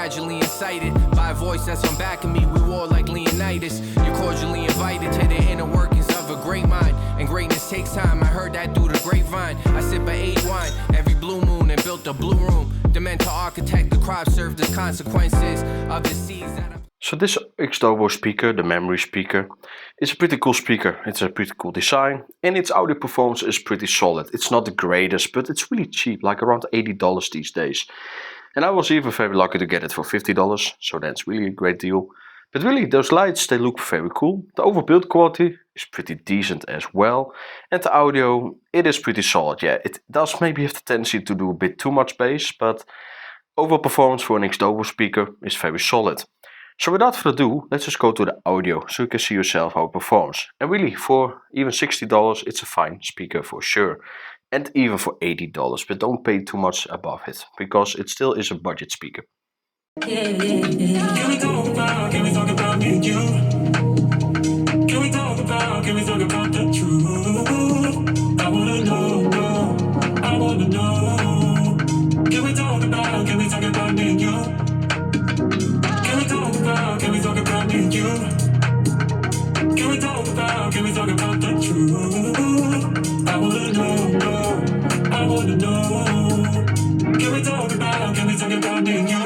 gradually incited by a voice that's on back of me. We war like Leonidas. You're cordially invited to the inner workings of a great mind. And greatness takes time. I heard that through the grapevine. I sip an 8 wine every blue moon and built a blue room. The mental architect, the crop served as consequences of the seeds that So this Xdobo speaker, the memory speaker, is a pretty cool speaker. It's a pretty cool design and its audio performance is pretty solid. It's not the greatest, but it's really cheap, like around $80 these days. And I was even very lucky to get it for $50, so that's really a great deal. But really, those lights, they look very cool. The overall build quality is pretty decent as well. And the audio, it is pretty solid. Yeah, it does maybe have the tendency to do a bit too much bass, but overall performance for an Xdobo speaker is very solid. So without further ado, let's just go to the audio so you can see yourself how it performs. And really, for even $60, it's a fine speaker for sure. And even for $80, but don't pay too much above it, because it still is a budget speaker. Can we talk about me and you? Can we talk about the truth? I wanna know, I wanna know. Can we talk about me and you? Can we talk about me and you? Can we talk about the truth? I wanna know, I wanna know. Can we talk about me and you?